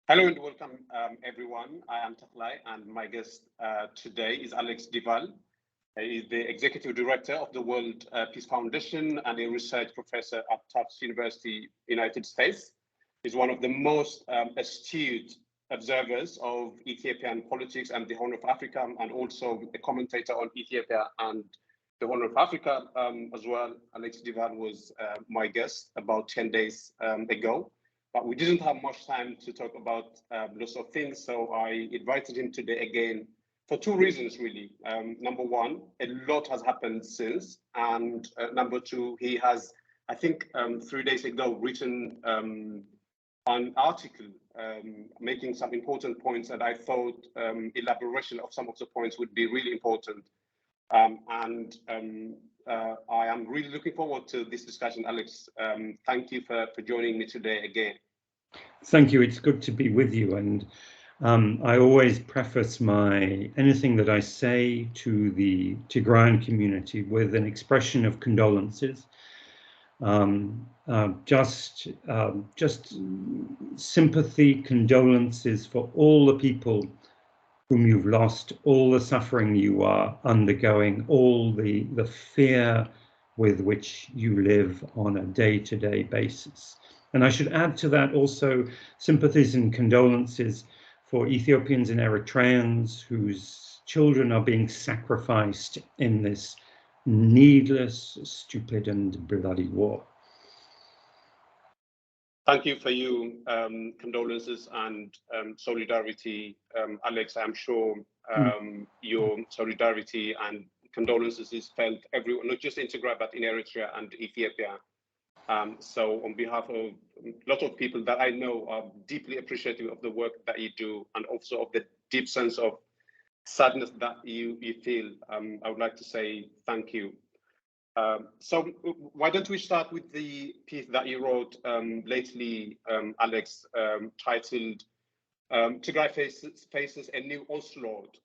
Hello and welcome, everyone. I am Tigrayan, and my guest today is Alex Dival. He is the Executive Director of the World Peace Foundation and a research professor at Tufts University, United States. He's one of the most astute observers of Ethiopian politics and the Horn of Africa, and also a commentator on Ethiopia and the Horn of Africa as well. Alex Dival was my guest about 10 days ago. But we didn't have much time to talk about lots of things, so I invited him today again for two reasons, really. Number one, a lot has happened since, and number two, he has, I think 3 days ago, written an article making some important points, and I thought elaboration of some of the points would be really important. I am really looking forward to this discussion, Alex. Thank you for joining me today again. Thank you. It's good to be with you. And I always preface anything that I say to the Tigrayan community with an expression of condolences. Just sympathy, condolences for all the people whom you've lost, all the suffering you are undergoing, all the fear with which you live on a day-to-day basis. And I should add to that also sympathies and condolences for Ethiopians and Eritreans whose children are being sacrificed in this needless, stupid, and bloody war. Thank you for your condolences and solidarity, Alex. I'm sure your solidarity and condolences is felt everywhere, not just in Tigray, but in Eritrea and Ethiopia. So on behalf of a lot of people that I know are deeply appreciative of the work that you do and also of the deep sense of sadness that you feel, I would like to say thank you. So why don't we start with the piece that you wrote lately, Alex, titled Tigray faces a new onslaught.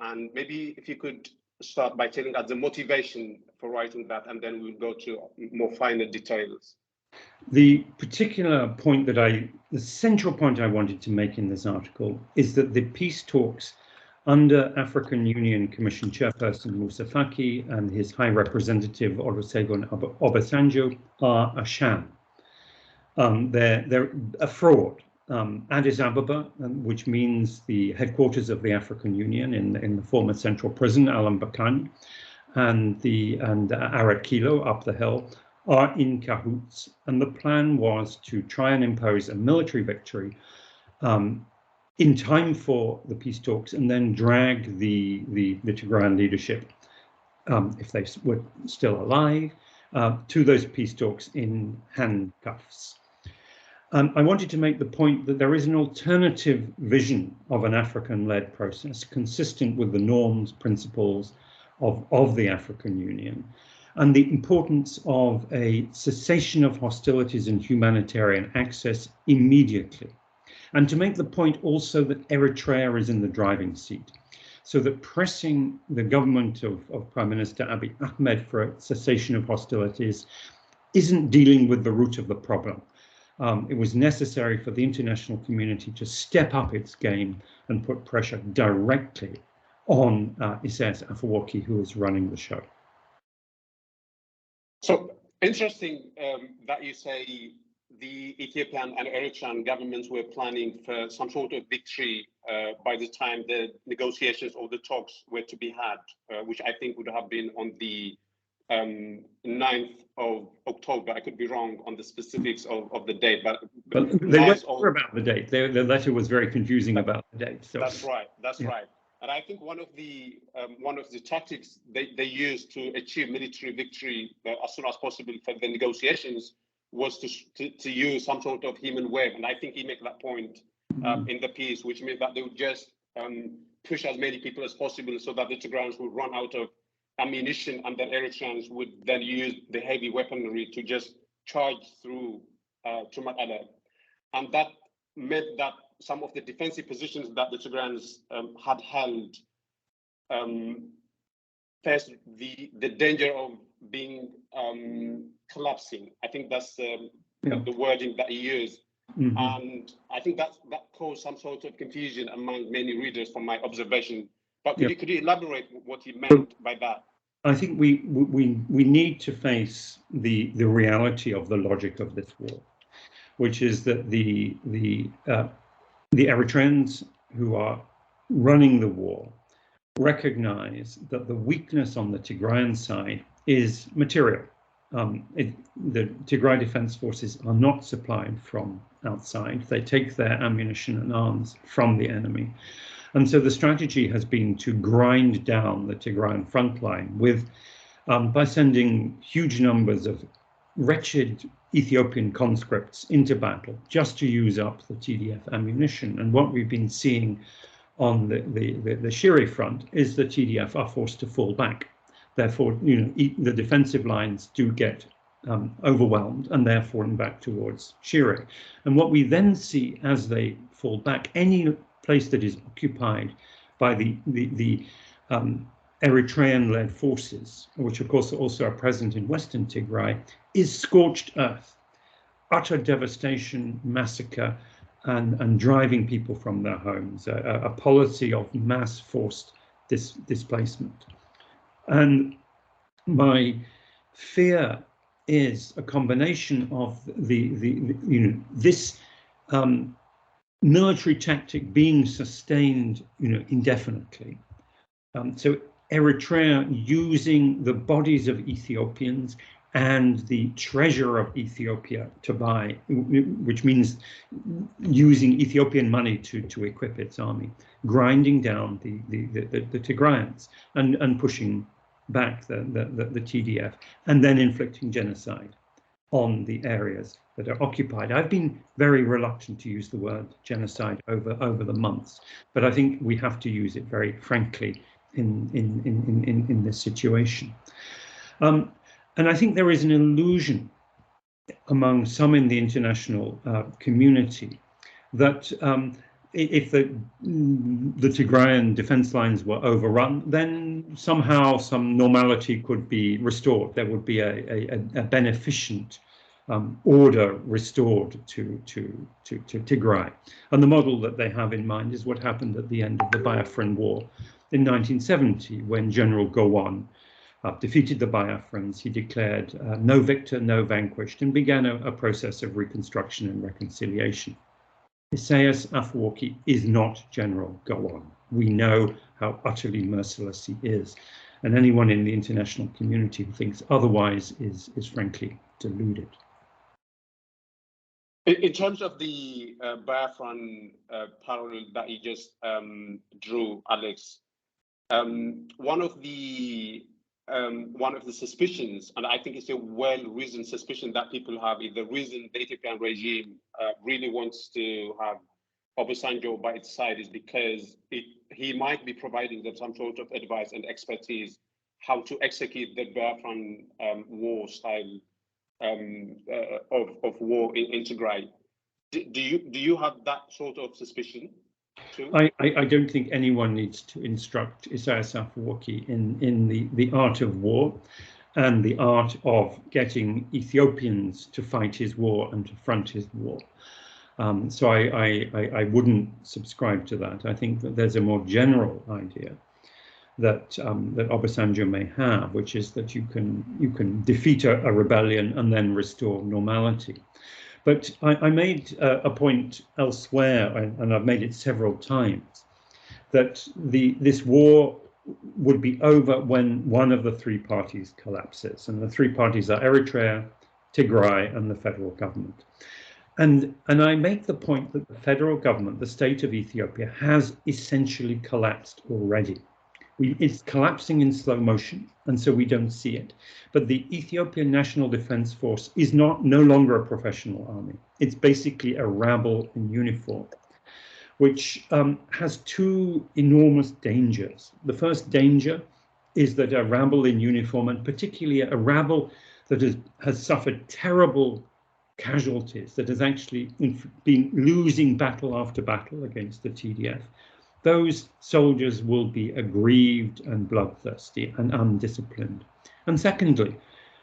And maybe if you could start by telling us the motivation for writing that, and then we'll go to more finer details. The particular point the central point I wanted to make in this article is that the peace talks under African Union Commission Chairperson Moussa Faki and his High Representative Olusegun Obasanjo are a sham. They're a fraud. Addis Ababa, which means the headquarters of the African Union in the former central prison, Alam Bakani, and Arat Kilo up the hill, are in cahoots. And the plan was to try and impose a military victory in time for the peace talks, and then drag the Tigrayan leadership, if they were still alive, to those peace talks in handcuffs. I wanted to make the point that there is an alternative vision of an African-led process consistent with the norms, principles of the African Union, and the importance of a cessation of hostilities and humanitarian access immediately. And to make the point also that Eritrea is in the driving seat, so that pressing the government of Prime Minister Abiy Ahmed for a cessation of hostilities isn't dealing with the root of the problem. It was necessary for the international community to step up its game and put pressure directly on Isaias Afwerki, who is running the show. So interesting that you say the Ethiopian and Eritrean governments were planning for some sort of victory by the time the negotiations or the talks were to be had, which I think would have been on the 9th of October. I could be wrong on the specifics of the date, but they weren't sure about the date. The letter was very confusing about the date. So that's right. That's right. And I think one of the tactics they used to achieve military victory as soon as possible for the negotiations was to use some sort of human wave. And I think he made that point in the piece, which means that they would just push as many people as possible so that the Tigrayans would run out of ammunition, and then Eritreans would then use the heavy weaponry to just charge through to Makala. And that meant that some of the defensive positions that the Tigrayans had held faced the danger of being collapsing. I think that's the wording that he used. And I think that caused some sort of confusion among many readers from my observation. But could you elaborate what he meant by that? I think we need to face the reality of the logic of this war, which is that the Eritreans who are running the war recognize that the weakness on the Tigrayan side is material. The Tigray Defense Forces are not supplied from outside. They take their ammunition and arms from the enemy. And so the strategy has been to grind down the Tigrayan front line with, by sending huge numbers of wretched Ethiopian conscripts into battle just to use up the TDF ammunition. And what we've been seeing on the Shire front is the TDF are forced to fall back. Therefore, the defensive lines do get overwhelmed, and they're falling back towards Shire. And what we then see as they fall back, any place that is occupied by the Eritrean-led forces, which of course also are present in Western Tigray, is scorched earth, utter devastation, massacre, and driving people from their homes, a policy of mass forced displacement. And my fear is a combination of this military tactic being sustained, indefinitely. So Eritrea using the bodies of Ethiopians and the treasure of Ethiopia to buy, which means using Ethiopian money to equip its army, grinding down the Tigrayans and pushing back the TDF, and then inflicting genocide on the areas that are occupied. I've been very reluctant to use the word genocide over the months, but I think we have to use it very frankly in this situation. And I think there is an illusion among some in the international community that if the Tigrayan defense lines were overrun, then somehow some normality could be restored. There would be a beneficent order restored to Tigray. And the model that they have in mind is what happened at the end of the Biafran War in 1970, when General Gowon defeated the Biafrans. He declared no victor, no vanquished, and began a process of reconstruction and reconciliation. Isaias Afwerki is not General Gowon. We know how utterly merciless he is, and anyone in the international community who thinks otherwise is frankly deluded. In terms of the Biafran parallel that you just drew, Alex, one of the suspicions, and I think it's a well-reasoned suspicion that people have, is the reason the Ethiopian regime really wants to have Obasanjo by its side is because he might be providing them some sort of advice and expertise how to execute the Biafran war style of war in Tigray. Do you have that sort of suspicion too? I don't think anyone needs to instruct Isaias Afwerki in the art of war and the art of getting Ethiopians to fight his war and to front his war. So I wouldn't subscribe to that. I think that there's a more general idea that Obasanjo may have, which is that you can defeat a rebellion and then restore normality. But I made a point elsewhere, and I've made it several times, that this war would be over when one of the three parties collapses, and the three parties are Eritrea, Tigray, and the federal government. And I make the point that the federal government, the state of Ethiopia, has essentially collapsed already. It's collapsing in slow motion, and so we don't see it. But the Ethiopian National Defense Force is no longer a professional army. It's basically a rabble in uniform, which has two enormous dangers. The first danger is that a rabble in uniform, and particularly a rabble that has suffered terrible casualties, that has actually been losing battle after battle against the TDF, those soldiers will be aggrieved and bloodthirsty and undisciplined. And secondly,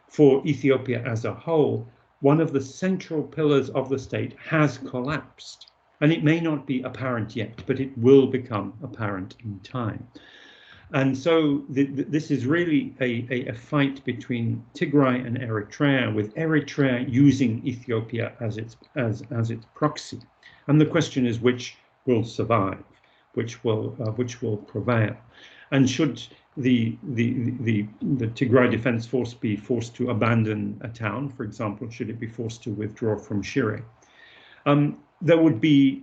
for Ethiopia as a whole, one of the central pillars of the state has collapsed. And it may not be apparent yet, but it will become apparent in time. And so this is really a fight between Tigray and Eritrea, with Eritrea using Ethiopia as its proxy. And the question is, which will survive, which will prevail, and should the Tigray Defense Force be forced to abandon a town, for example, should it be forced to withdraw from Shire? There would be,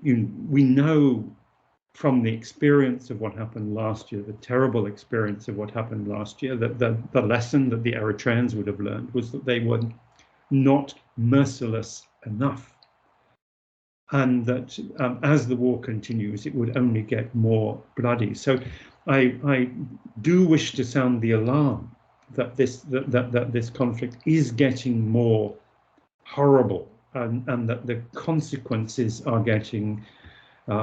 we know from the experience of what happened last year, the terrible experience of what happened last year, that the lesson that the Eritreans would have learned was that they were not merciless enough. And that as the war continues, it would only get more bloody. So I do wish to sound the alarm that this conflict is getting more horrible, and that the consequences are getting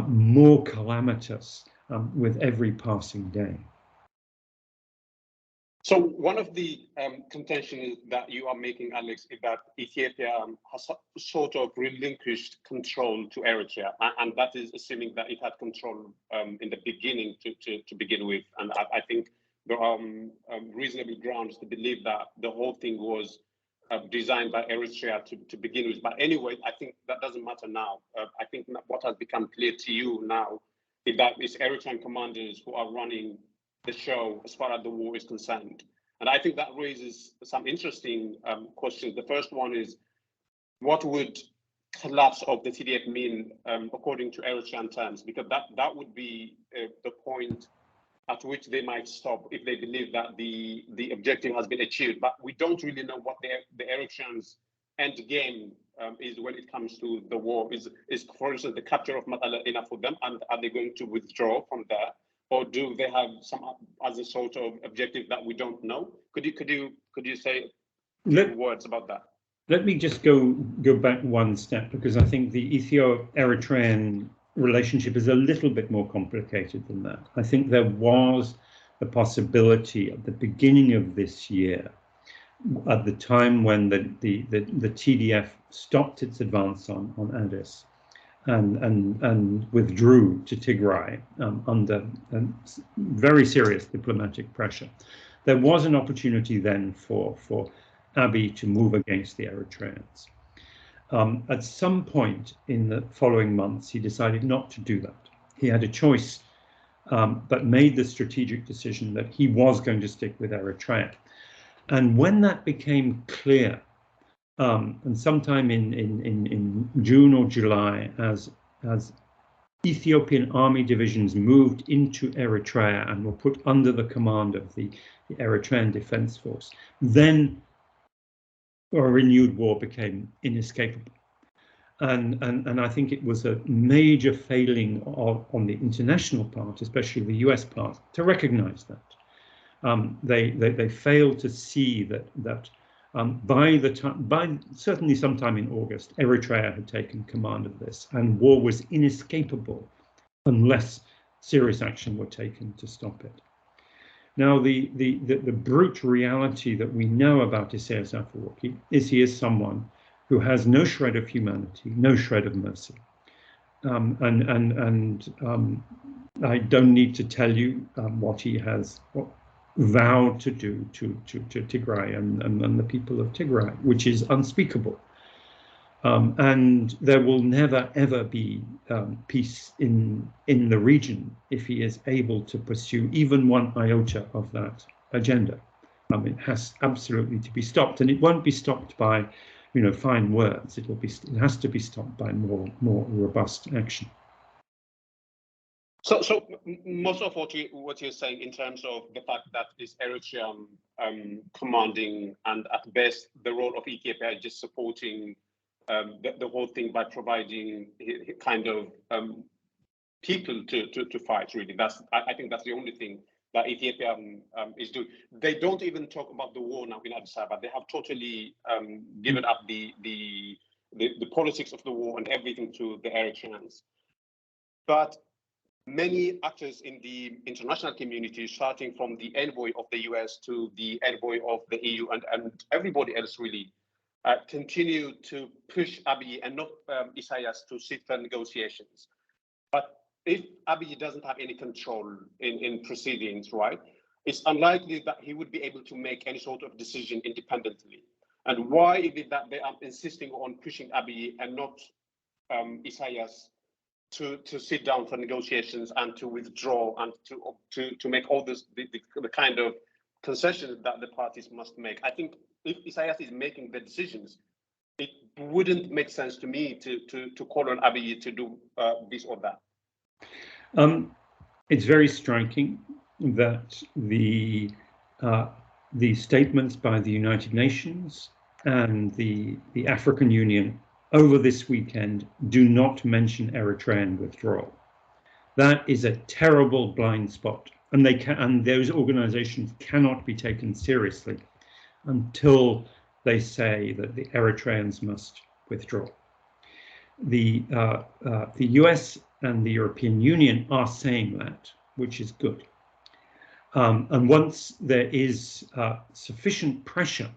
more calamitous with every passing day. So one of the contentions that you are making, Alex, is that Ethiopia has sort of relinquished control to Eritrea, and that is assuming that it had control in the beginning to begin with. And I think there are reasonable grounds to believe that the whole thing was designed by Eritrea to begin with. But anyway, I think that doesn't matter now. I think what has become clear to you now is that it's Eritrean commanders who are running the show as far as the war is concerned. And I think that raises some interesting questions. The first one is, what would collapse of the TDF mean according to Eritrean terms? Because that would be the point at which they might stop if they believe that the objective has been achieved. But we don't really know what the Eritreans' end game is when it comes to the war. Is, for instance, the capture of Matala enough for them, and are they going to withdraw from there? Or do they have some other sort of objective that we don't know? Could you say a few words about that? Let me just go back one step, because I think the Ethio-Eritrean relationship is a little bit more complicated than that. I think there was the possibility at the beginning of this year, at the time when the TDF stopped its advance on Addis and withdrew to Tigray under very serious diplomatic pressure. There was an opportunity then for Abiy to move against the Eritreans. At some point in the following months, he decided not to do that. He had a choice, but made the strategic decision that he was going to stick with Eritrea. And when that became clear, and sometime in June or July, as Ethiopian army divisions moved into Eritrea and were put under the command of the Eritrean Defense Force, then a renewed war became inescapable. And I think it was a major failing on the international part, especially the US part, to recognize that. They failed to see that by certainly sometime in August, Eritrea had taken command of this, and war was inescapable unless serious action were taken to stop it. Now, the brute reality that we know about Isaias Afwerki is he is someone who has no shred of humanity, no shred of mercy. I don't need to tell you what he has vowed to do to Tigray and the people of Tigray, which is unspeakable. And there will never, ever be peace in the region if he is able to pursue even one iota of that agenda. It has absolutely to be stopped, and it won't be stopped by, fine words. It has to be stopped by more robust action. So most of what you're saying in terms of the fact that is Eritrea commanding, and at best the role of Ethiopia is just supporting the whole thing by providing kind of people to fight. Really, I think that's the only thing that Ethiopia is doing. They don't even talk about the war now in Addis Ababa. They have totally given up the politics of the war and everything to the Eritreans. But many actors in the international community, starting from the envoy of the US to the envoy of the EU and everybody else really, continue to push Abiy and not Isaias to sit for negotiations. But if Abiy doesn't have any control in proceedings, right, it's unlikely that he would be able to make any sort of decision independently. And why is it that they are insisting on pushing Abiy and not Isaias to sit down for negotiations and to withdraw and to make all this the kind of concessions that the parties must make? I think if Isaias is making the decisions, it wouldn't make sense to me to call on Abiy to do this or that. It's very striking that the statements by the United Nations and the African Union over this weekend do not mention Eritrean withdrawal. That is a terrible blind spot, and those organizations cannot be taken seriously until they say that the Eritreans must withdraw. The US and the European Union are saying that, which is good. And once there is sufficient pressure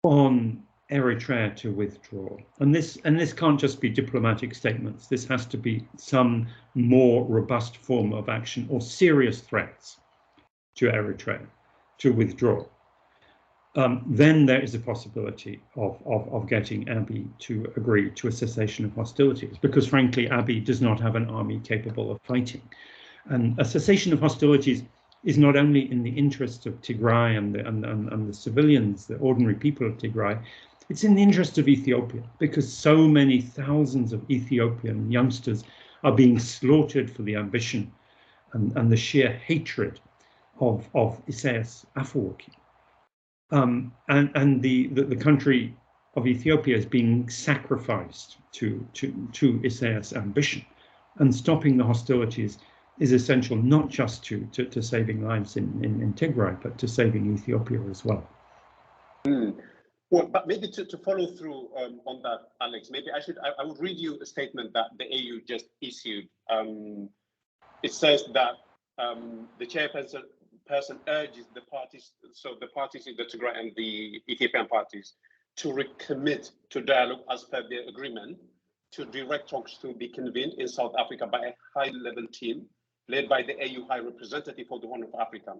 on Eritrea to withdraw, and this can't just be diplomatic statements, this has to be some more robust form of action or serious threats to Eritrea to withdraw, then there is a possibility of getting Abiy to agree to a cessation of hostilities, because frankly, Abiy does not have an army capable of fighting. And a cessation of hostilities is not only in the interests of Tigray and the civilians, the ordinary people of Tigray, it's in the interest of Ethiopia, because so many thousands of Ethiopian youngsters are being slaughtered for the ambition and the sheer hatred of Isaias Afwerki. And the country of Ethiopia is being sacrificed to Isaias' ambition, and stopping the hostilities is essential not just to saving lives in Tigray, but to saving Ethiopia as well. Well, but maybe to follow through on that, Alex, maybe I would read you a statement that the AU just issued. It says that the chairperson urges the parties, so the parties in the Tigray and the Ethiopian parties, to recommit to dialogue as per the agreement, to direct talks to be convened in South Africa by a high-level team led by the AU High Representative for the Horn of Africa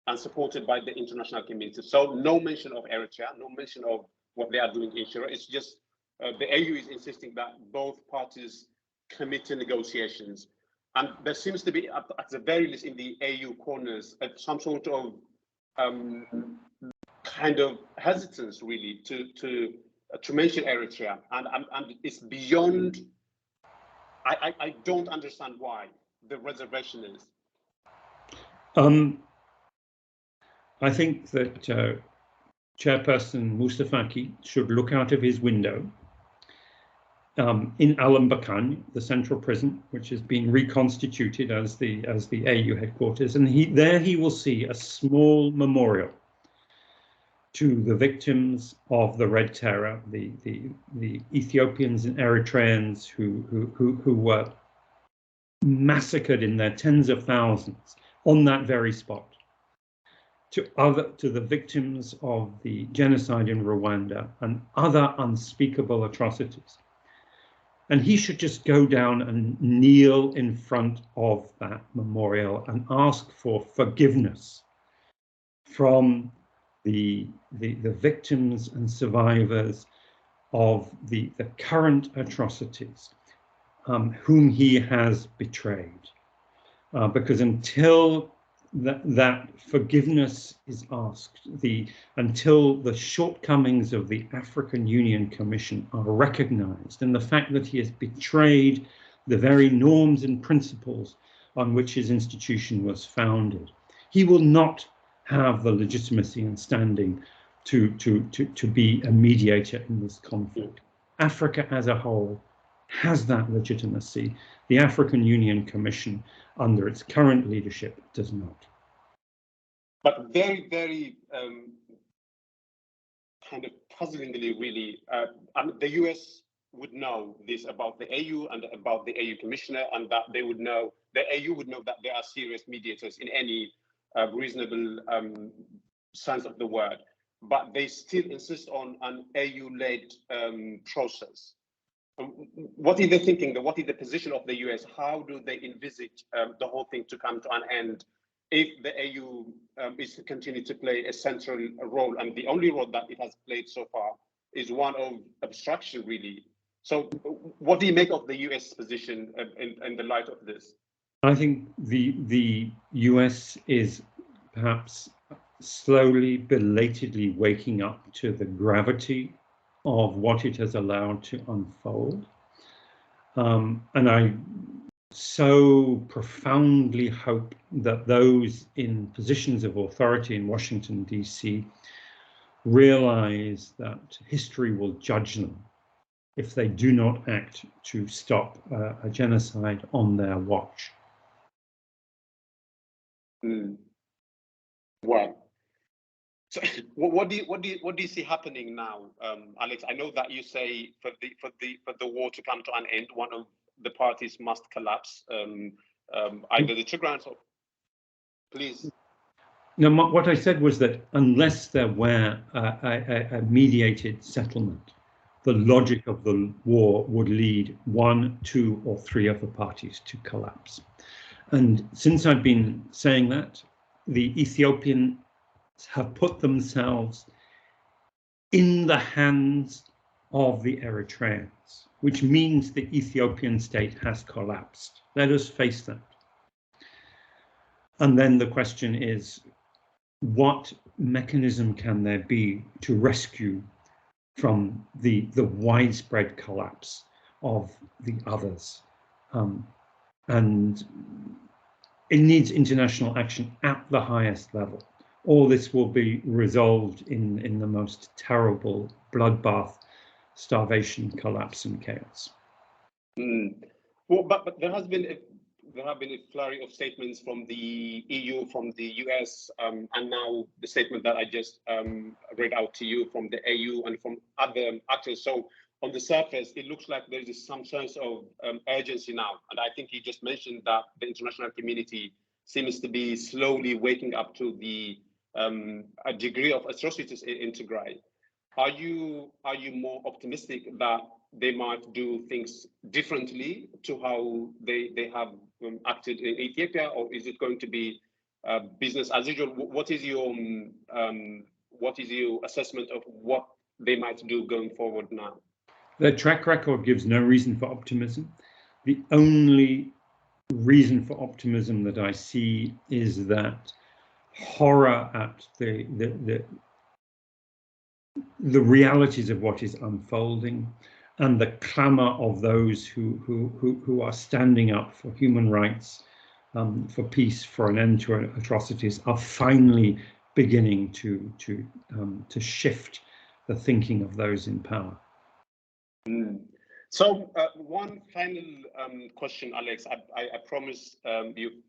and supported by the international community. So no mention of Eritrea, no mention of what they are doing in Shira. It's just the AU is insisting that both parties commit to negotiations. And there seems to be, at the very least in the AU corners, some sort of kind of hesitance really to mention Eritrea. And it's beyond, I don't understand why the reservation is. I think that Chairperson Mustafaki should look out of his window in Alambakan, the central prison, which has been reconstituted as the AU headquarters, and there he will see a small memorial to the victims of the Red Terror, the Ethiopians and Eritreans who were massacred in their tens of thousands on that very spot. To the victims of the genocide in Rwanda and other unspeakable atrocities. And he should just go down and kneel in front of that memorial and ask for forgiveness from the victims and survivors of the current atrocities, whom he has betrayed. Because until that forgiveness is asked, until the shortcomings of the African Union Commission are recognized, and the fact that he has betrayed the very norms and principles on which his institution was founded, he will not have the legitimacy and standing to be a mediator in this conflict. Africa as a whole has that legitimacy. The African Union Commission, under its current leadership, does not. But very, very kind of puzzlingly, really, the US would know this about the AU and about the AU Commissioner, and that they would know, the AU would know that there are serious mediators in any reasonable sense of the word. but they still insist on an AU-led process. What is the thinking? What is the position of the US? How do they envisage the whole thing to come to an end if the AU is to continue to play a central role? And the only role that it has played so far is one of obstruction, really. So what do you make of the US position in the light of this? I think the US is perhaps slowly, belatedly waking up to the gravity of what it has allowed to unfold. And I so profoundly hope that those in positions of authority in Washington, D.C. realize that history will judge them if they do not act to stop a genocide on their watch. Well, so what do you see happening now, Alex? I know that you say for the war to come to an end, one of the parties must collapse, either the Tigrayans or, please. No, what I said was that unless there were a mediated settlement, the logic of the war would lead 1, 2, or 3 of the parties to collapse. And since I've been saying that, the Ethiopians have put themselves in the hands of the Eritreans, which means the Ethiopian state has collapsed. Let us face that. And then the question is, what mechanism can there be to rescue from the widespread collapse of the others? And it needs international action at the highest level. All this will be resolved in the most terrible bloodbath, starvation, collapse, and chaos. Well, but there have been a flurry of statements from the EU, from the US, and now the statement that I just read out to you from the AU and from other actors. So on the surface, it looks like there is some sense of urgency now. And I think you just mentioned that the international community seems to be slowly waking up to a degree of atrocities in Tigray. Are you more optimistic that they might do things differently to how they have acted in Ethiopia, or is it going to be business as usual? What is your assessment of what they might do going forward now? Their track record gives no reason for optimism. The only reason for optimism that I see is that horror at the realities of what is unfolding, and the clamor of those who are standing up for human rights, for peace, for an end to atrocities, are finally beginning to shift the thinking of those in power. So one final question, Alex. I promise you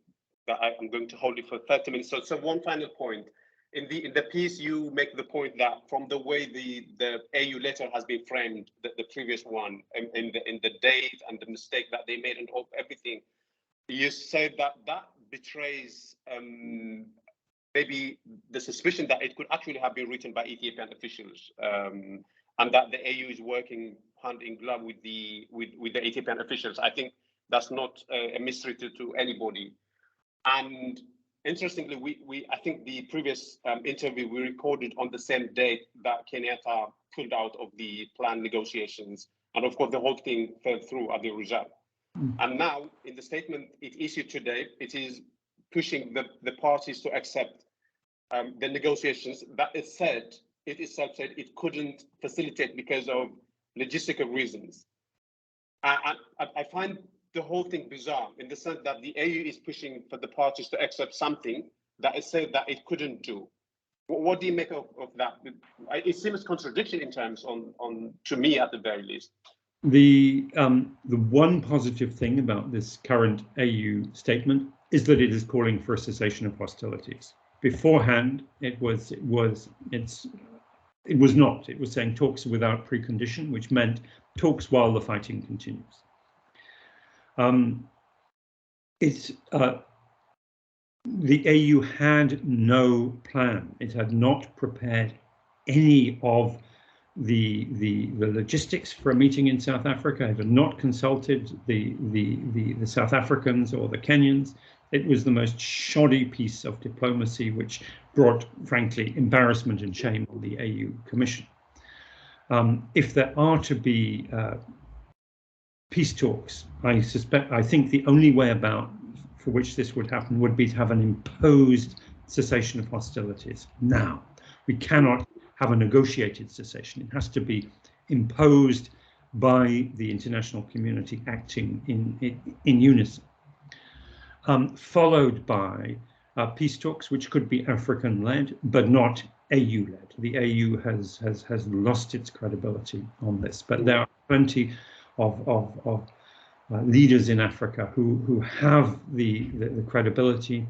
that I'm going to hold it for 30 minutes. So one final point. In the piece, you make the point that from the way the AU letter has been framed, the previous one, in the date and the mistake that they made and everything, you said that betrays maybe the suspicion that it could actually have been written by Ethiopian officials, and that the AU is working hand in glove with the Ethiopian officials. I think that's not a mystery to anybody. And interestingly, I think the previous interview we recorded on the same date that Kenyatta pulled out of the planned negotiations, and of course the whole thing fell through as a result. And now, in the statement it issued today, it is pushing the parties to accept the negotiations that it itself said it couldn't facilitate because of logistical reasons. I find the whole thing bizarre in the sense that the AU is pushing for the parties to accept something that it said that it couldn't do. What do you make of that? It seems a contradiction in terms to me at the very least. The one positive thing about this current AU statement is that it is calling for a cessation of hostilities. Beforehand, it was not. It was saying talks without precondition, which meant talks while the fighting continues. The AU had no plan. It had not prepared any of the logistics for a meeting in South Africa. It had not consulted the South Africans or the Kenyans. It was the most shoddy piece of diplomacy, which brought, frankly, embarrassment and shame on the AU Commission. If there are to be peace talks, I think the only way about for which this would happen would be to have an imposed cessation of hostilities. Now, we cannot have a negotiated cessation. It has to be imposed by the international community acting in unison, followed by peace talks, which could be African-led, but not AU-led. The AU has lost its credibility on this, but there are plenty of leaders in Africa who have the credibility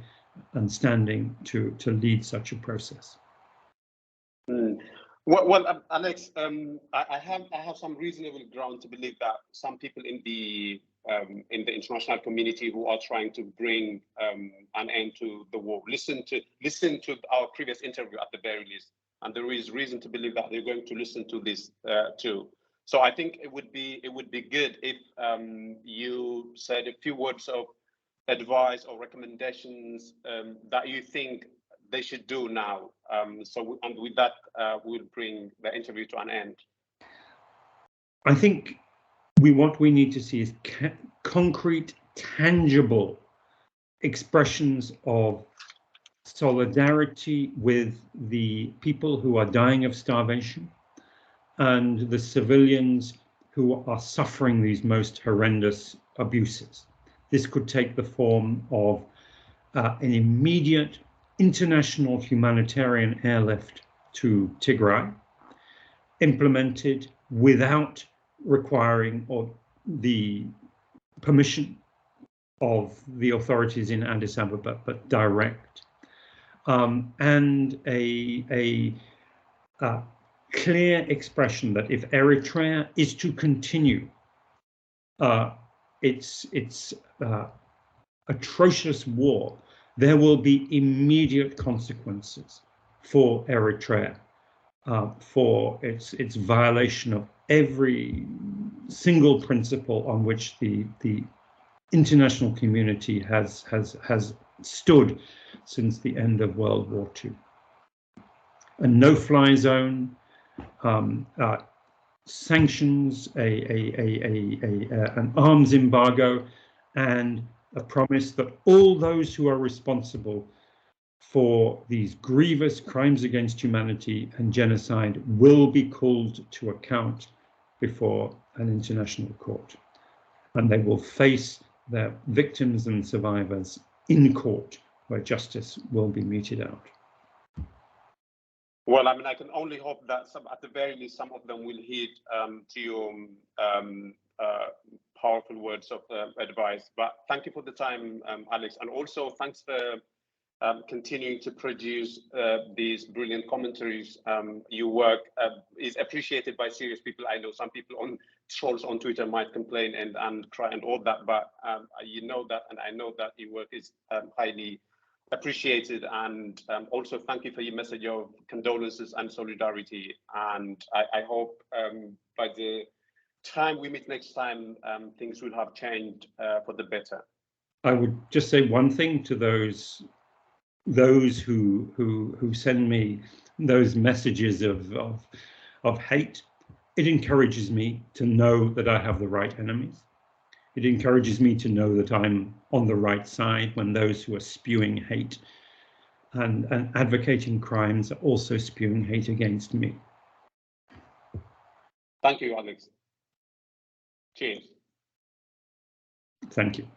and standing to lead such a process. Well, Alex, I have some reasonable ground to believe that some people in the international community who are trying to bring an end to the war listen to our previous interview at the very least, and there is reason to believe that they're going to listen to this too. So I think it would be good if you said a few words of advice or recommendations that you think they should do now. And with that, we'll bring the interview to an end. I think what we need to see is concrete, tangible expressions of solidarity with the people who are dying of starvation and the civilians who are suffering these most horrendous abuses. This could take the form of an immediate international humanitarian airlift to Tigray, implemented without requiring the permission of the authorities in Addis Ababa, but direct, and a clear expression that if Eritrea is to continue its atrocious war, there will be immediate consequences for Eritrea, for its violation of every single principle on which the international community has stood since the end of World War II. A no-fly zone, sanctions, an arms embargo, and a promise that all those who are responsible for these grievous crimes against humanity and genocide will be called to account before an international court, and they will face their victims and survivors in court where justice will be meted out. Well, I mean, I can only hope that at the very least, some of them will heed to your powerful words of advice. But thank you for the time, Alex, and also thanks for continuing to produce these brilliant commentaries. Your work is appreciated by serious people. I know some people on trolls on Twitter might complain and cry and all that, but you know that, and I know that your work is highly appreciated. And also thank you for your message of condolences and solidarity. And I hope by the time we meet next time, things will have changed for the better. I would just say one thing to those who send me those messages of hate. It encourages me to know that I have the right enemies. It encourages me to know that I'm on the right side when those who are spewing hate and advocating crimes are also spewing hate against me. Thank you, Alex. Cheers. Thank you.